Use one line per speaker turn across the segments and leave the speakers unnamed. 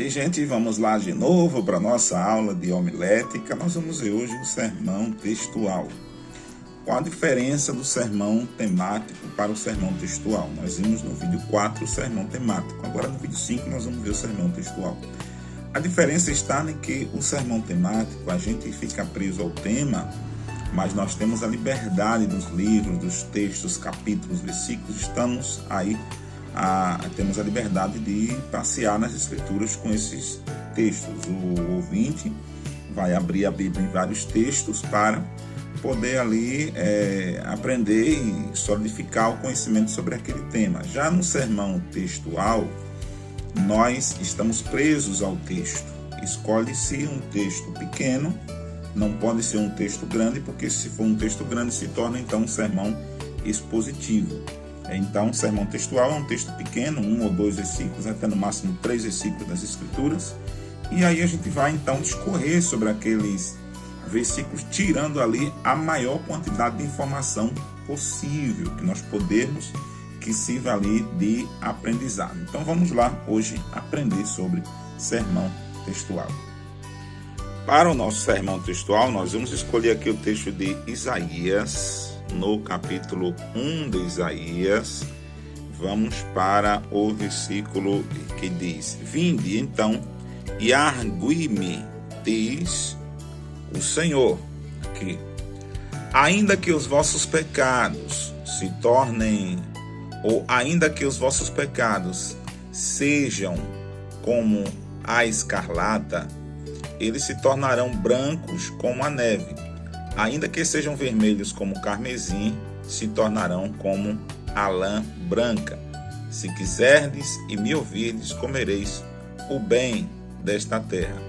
Ok, gente, vamos lá de novo para a nossa aula de homilética. Nós vamos ver hoje o sermão textual. Qual a diferença do sermão temático para o sermão textual? Nós vimos no vídeo 4 o sermão temático. Agora no vídeo 5 nós vamos ver o sermão textual. A diferença está em que o sermão temático a gente fica preso ao tema, mas nós temos a liberdade dos livros, dos textos, capítulos, versículos. Estamos aí, temos a liberdade de passear nas escrituras com esses textos. O ouvinte vai abrir a Bíblia em vários textos para poder ali aprender e solidificar o conhecimento sobre aquele tema. Já no sermão textual, nós estamos presos ao texto. Escolhe-se um texto pequeno, não pode ser um texto grande, porque se for um texto grande se torna então um sermão expositivo. Então, o sermão textual é um texto pequeno, 1 ou 2 versículos, até no máximo 3 versículos das Escrituras, e aí a gente vai então discorrer sobre aqueles versículos, tirando ali a maior quantidade de informação possível que nós podemos, que sirva ali de aprendizado. Então vamos lá hoje aprender sobre sermão textual. Para o nosso sermão textual, nós vamos escolher aqui o texto de Isaías, no capítulo 1 de Isaías. Vamos para o versículo que diz: Vinde então e argui-me, diz o Senhor, aqui, ainda que os vossos pecados se tornem, ou ainda que os vossos pecados sejam como a escarlata, eles se tornarão brancos como a neve. Ainda que sejam vermelhos como o carmesim, se tornarão como a lã branca. Se quiserdes e me ouvirdes, comereis o bem desta terra.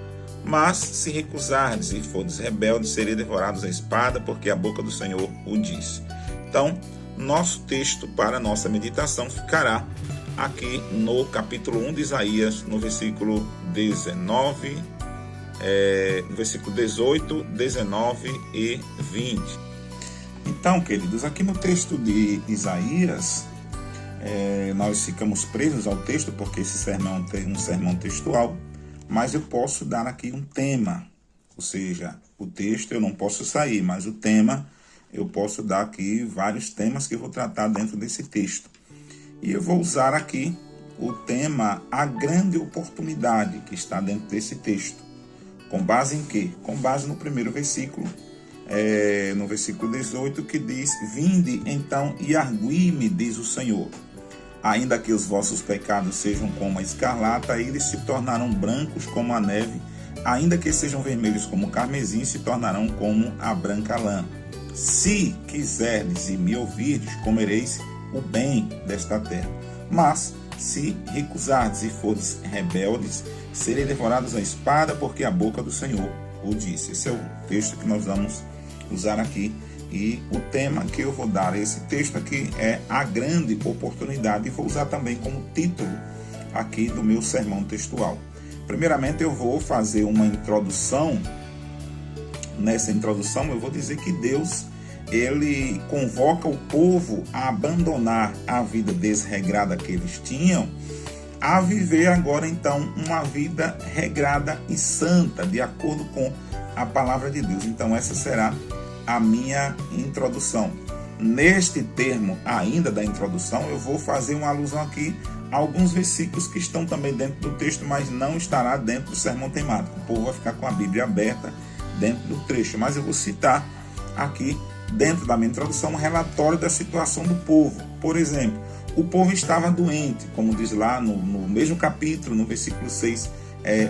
Mas se recusardes e fordes rebeldes, sereis devorados à espada, porque a boca do Senhor o diz. Então, nosso texto para a nossa meditação ficará aqui no capítulo 1 de Isaías, no versículo 19, no versículo 18, 19 e 20. Então, queridos, aqui no texto de Isaías, nós ficamos presos ao texto, porque esse sermão tem um sermão textual, mas eu posso dar aqui um tema, ou seja, o texto eu não posso sair, mas o tema eu posso dar aqui vários temas que eu vou tratar dentro desse texto. E eu vou usar aqui o tema A Grande Oportunidade, que está dentro desse texto. Com base em quê? Com base no primeiro versículo, no versículo 18, que diz: Vinde então e argui-me, diz o Senhor. Ainda que os vossos pecados sejam como a escarlata, eles se tornarão brancos como a neve. Ainda que sejam vermelhos como o carmesim, se tornarão como a branca lã. Se quiserdes e me ouvirdes, comereis o bem desta terra. Mas se recusardes e fordes rebeldes, sereis devorados à espada, porque a boca do Senhor o disse. Esse é o texto que nós vamos usar aqui. E o tema que eu vou dar a esse texto aqui é A Grande Oportunidade. E vou usar também como título aqui do meu sermão textual. Primeiramente eu vou fazer uma introdução. Nessa introdução eu vou dizer que Deus, ele convoca o povo a abandonar a vida desregrada que eles tinham, a viver agora então uma vida regrada e santa, de acordo com a palavra de Deus. Então essa será a minha introdução. Neste termo ainda da introdução, eu vou fazer uma alusão aqui a alguns versículos que estão também dentro do texto, mas não estará dentro do sermão temático. O povo vai ficar com a Bíblia aberta dentro do trecho, mas eu vou citar aqui, dentro da minha introdução, um relatório da situação do povo. Por exemplo, o povo estava doente, como diz lá no mesmo capítulo, no versículo 6,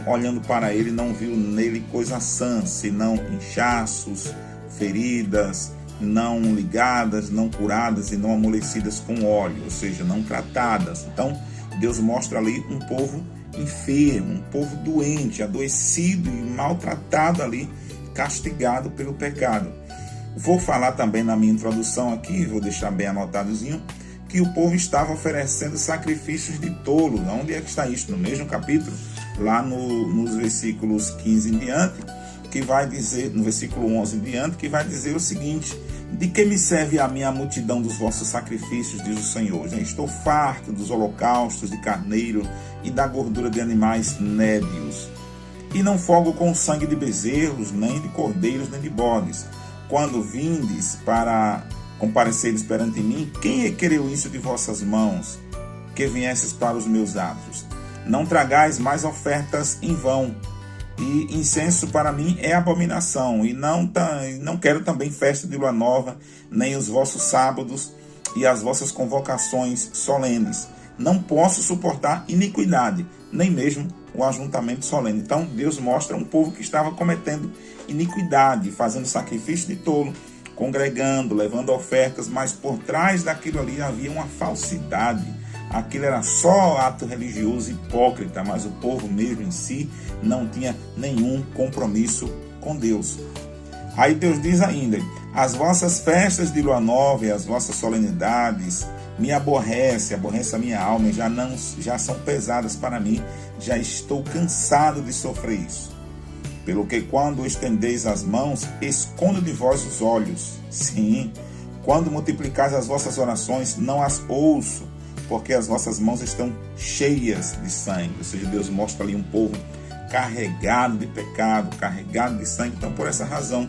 olhando para ele, não viu nele coisa sã, senão inchaços, feridas, não ligadas, não curadas e não amolecidas com óleo, ou seja, não tratadas. Então, Deus mostra ali um povo enfermo, um povo doente, adoecido e maltratado ali, castigado pelo pecado. Vou falar também na minha introdução aqui, vou deixar bem anotadozinho, que o povo estava oferecendo sacrifícios de tolo. Onde é que está isso? No mesmo capítulo, lá nos versículos 15 em diante, que vai dizer, no versículo 11 em diante, que vai dizer o seguinte, De que me serve a minha multidão dos vossos sacrifícios, diz o Senhor? Estou farto dos holocaustos de carneiro e da gordura de animais nébios. E não folgo com o sangue de bezerros, nem de cordeiros, nem de bodes. Quando vindes para compareceres perante mim, quem requereu isso de vossas mãos, que viesses para os meus atos? Não tragais mais ofertas em vão, e incenso para mim é abominação, e não quero também festa de lua nova, nem os vossos sábados e as vossas convocações solenes. Não posso suportar iniquidade, nem mesmo o ajuntamento solene. Então Deus mostra um povo que estava cometendo iniquidade, fazendo sacrifício de tolo, congregando, levando ofertas, mas por trás daquilo ali havia uma falsidade. Aquilo era só ato religioso hipócrita, mas o povo mesmo em si não tinha nenhum compromisso com Deus. Aí Deus diz ainda: as vossas festas de lua nova e as vossas solenidades me aborrece a minha alma, já são pesadas para mim, já estou cansado de sofrer isso. Pelo que quando estendeis as mãos, escondo de vós os olhos. Sim, quando multiplicais as vossas orações, não as ouço, porque as vossas mãos estão cheias de sangue. Ou seja, Deus mostra ali um povo carregado de pecado, carregado de sangue. Então, por essa razão,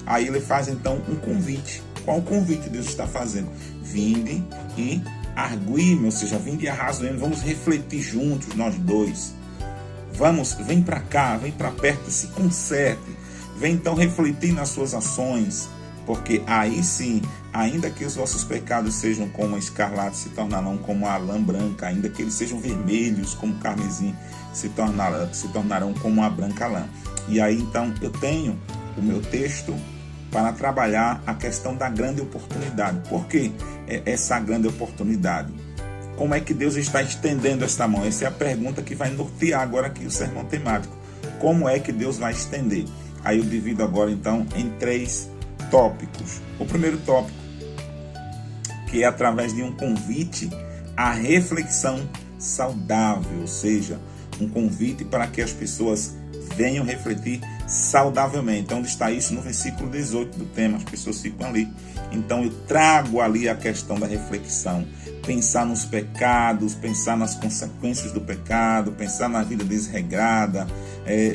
aí ele faz então um convite. Qual o convite Deus está fazendo? Vinde e arguime, ou seja, vinde e arrazoemos, vamos refletir juntos, nós dois. Vem para cá, vem para perto, se conserte. Vem então refletir nas suas ações, porque aí sim, ainda que os vossos pecados sejam como a escarlate, se tornarão como a lã branca, ainda que eles sejam vermelhos como o carmesim, se tornarão como a branca lã. E aí então eu tenho o meu texto para trabalhar a questão da grande oportunidade. Por que essa grande oportunidade? Como é que Deus está estendendo esta mão? Essa é a pergunta que vai nortear agora aqui o sermão temático. Como é que Deus vai estender? Aí eu divido agora então em 3 tópicos. O primeiro tópico, que é através de um convite à reflexão saudável, ou seja, um convite para que as pessoas venham refletir saudavelmente. Onde está isso? No versículo 18 do tema, as pessoas ficam ali. Então eu trago ali a questão da reflexão, pensar nos pecados, pensar nas consequências do pecado, pensar na vida desregrada,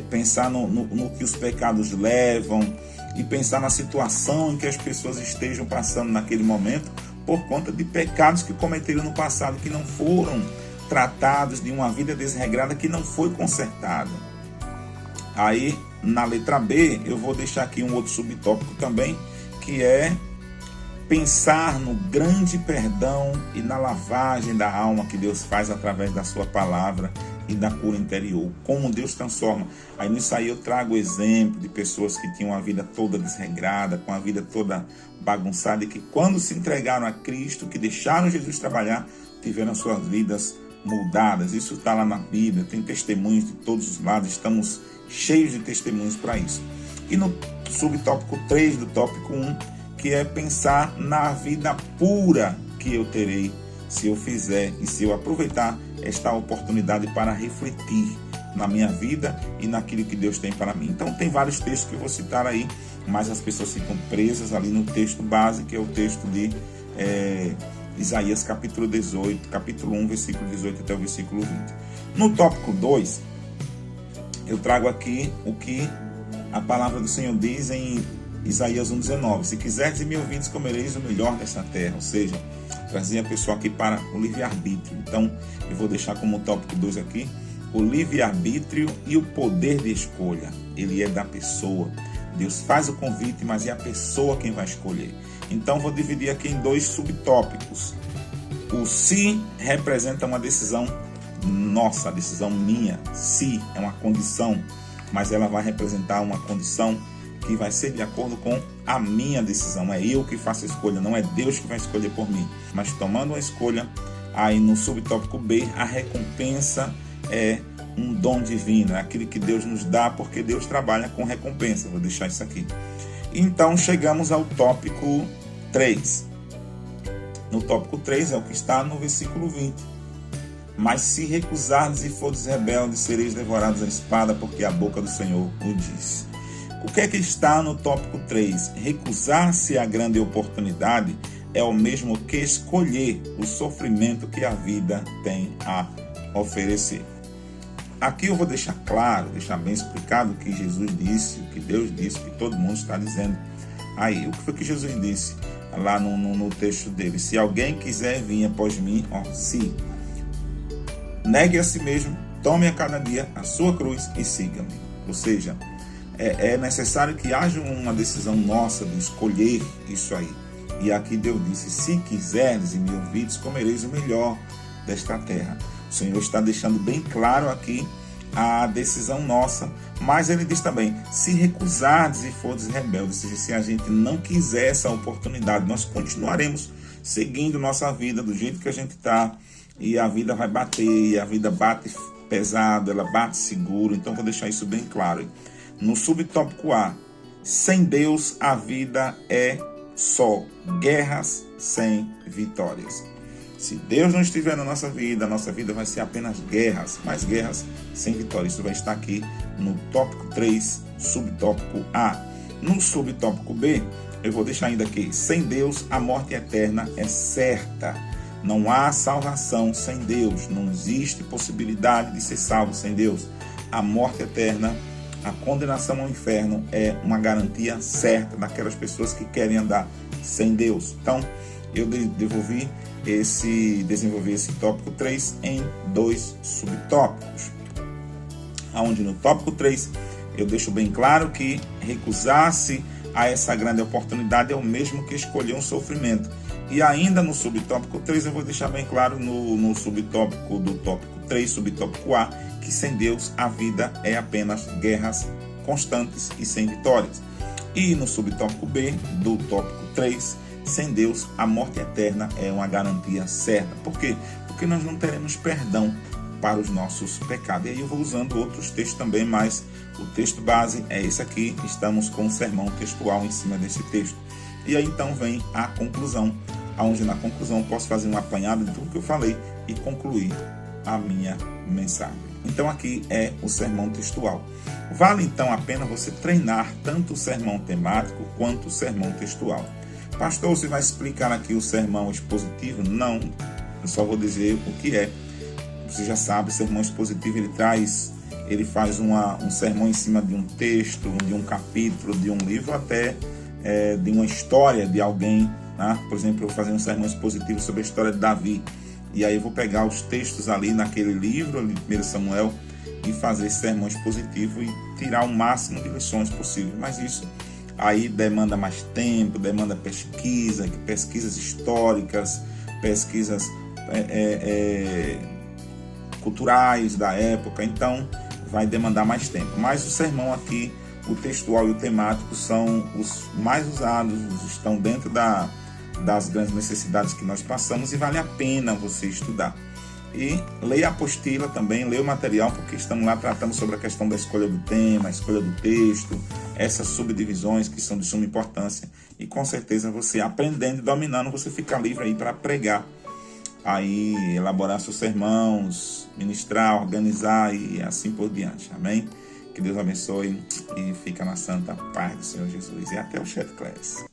pensar no que os pecados levam e pensar na situação em que as pessoas estejam passando naquele momento por conta de pecados que cometeram no passado, que não foram tratados, de uma vida desregrada que não foi consertada. Aí, na letra B, eu vou deixar aqui um outro subtópico também, que é pensar no grande perdão e na lavagem da alma que Deus faz através da sua palavra e da cura interior. Como Deus transforma. Aí nisso aí eu trago o exemplo de pessoas que tinham a vida toda desregrada, com a vida toda bagunçada, e que quando se entregaram a Cristo, que deixaram Jesus trabalhar, tiveram suas vidas mudadas. Isso está lá na Bíblia, tem testemunhos de todos os lados, estamos cheios de testemunhos para isso. E no subtópico 3 do tópico 1, que é pensar na vida pura que eu terei se eu fizer e se eu aproveitar esta oportunidade para refletir na minha vida e naquilo que Deus tem para mim. Então tem vários textos que eu vou citar aí, mas as pessoas ficam presas ali no texto base, que é o texto de Isaías capítulo 18, capítulo 1, versículo 18 até o versículo 20. No tópico 2, eu trago aqui o que a palavra do Senhor diz em Isaías 1,19. Se quiserdes e me ouvintes, comereis o melhor desta terra. Ou seja, trazer a pessoa aqui para o livre-arbítrio. Então, eu vou deixar como tópico 2 aqui, o livre-arbítrio e o poder de escolha. Ele é da pessoa. Deus faz o convite, mas é a pessoa quem vai escolher. Então, vou dividir aqui em 2 subtópicos. O se representa uma decisão nossa, a decisão minha. Se é uma condição, mas ela vai representar uma condição que vai ser de acordo com a minha decisão. É eu que faço a escolha, não é Deus que vai escolher por mim. Mas tomando uma escolha, aí no subtópico B, a recompensa é um dom divino, é aquilo que Deus nos dá, porque Deus trabalha com recompensa. Vou deixar isso aqui. Então chegamos ao tópico 3. No tópico 3 é o que está no versículo 20. Mas se recusardes e fordes rebeldes, sereis devorados à espada, porque a boca do Senhor o diz. O que é que está no tópico 3? Recusar-se à grande oportunidade é o mesmo que escolher o sofrimento que a vida tem a oferecer. Aqui eu vou deixar claro, deixar bem explicado o que Jesus disse, o que Deus disse, o que todo mundo está dizendo. Aí, o que foi que Jesus disse lá no texto dele? Se alguém quiser vir após mim, se negue a si mesmo, tome a cada dia a sua cruz e siga-me. Ou seja, é necessário que haja uma decisão nossa de escolher isso aí. E aqui Deus disse, se quiseres e me ouvides, comereis o melhor desta terra. O Senhor está deixando bem claro aqui a decisão nossa, mas ele diz também, se recusardes e fordes rebeldes, ou seja, se a gente não quiser essa oportunidade, nós continuaremos seguindo nossa vida do jeito que a gente está, e a vida vai bater, e a vida bate pesado, ela bate seguro. Então vou deixar isso bem claro. No subtópico A, sem Deus a vida é só guerras sem vitórias. Se Deus não estiver na nossa vida, a nossa vida vai ser apenas guerras, mas guerras sem vitória. Isso vai estar aqui no tópico 3, subtópico A. No subtópico B, eu vou deixar ainda aqui, sem Deus a morte eterna é certa. Não há salvação sem Deus, não existe possibilidade de ser salvo sem Deus. A morte eterna, a condenação ao inferno é uma garantia certa daquelas pessoas que querem andar sem Deus. Então, eu desenvolvi esse tópico 3 em 2 subtópicos. Onde no tópico 3 eu deixo bem claro que recusar-se a essa grande oportunidade é o mesmo que escolher um sofrimento. E ainda no subtópico 3 eu vou deixar bem claro no subtópico do tópico 3, subtópico A, que sem Deus a vida é apenas guerras constantes e sem vitórias. E no subtópico B do tópico 3, sem Deus a morte eterna é uma garantia certa. Por quê? Porque nós não teremos perdão para os nossos pecados. E aí eu vou usando outros textos também, mas o texto base é esse aqui. Estamos com um sermão textual em cima desse texto. E aí então vem a conclusão, onde na conclusão eu posso fazer um apanhado de tudo que eu falei e concluir a minha mensagem. Então aqui é o sermão textual. Vale então a pena você treinar tanto o sermão temático quanto o sermão textual. Pastor, você vai explicar aqui o sermão expositivo? Não, eu só vou dizer o que é. Você já sabe, o sermão expositivo ele faz um sermão em cima de um texto, de um capítulo, de um livro, até de uma história de alguém, né? Por exemplo, eu vou fazer um sermão expositivo sobre a história de Davi. E aí eu vou pegar os textos ali naquele livro, ali, 1 Samuel, e fazer esse sermão expositivo e tirar o máximo de lições possível. Mas isso aí demanda mais tempo, demanda pesquisas históricas, pesquisas culturais da época, então vai demandar mais tempo. Mas o sermão aqui, o textual e o temático são os mais usados, estão dentro das grandes necessidades que nós passamos e vale a pena você estudar. E leia a apostila também, leia o material, porque estamos lá tratando sobre a questão da escolha do tema, a escolha do texto, essas subdivisões que são de suma importância. E com certeza você aprendendo e dominando, você fica livre aí para pregar, aí elaborar seus sermãos, ministrar, organizar e assim por diante. Amém? Que Deus abençoe e fica na santa paz do Senhor Jesus. E até o chat class.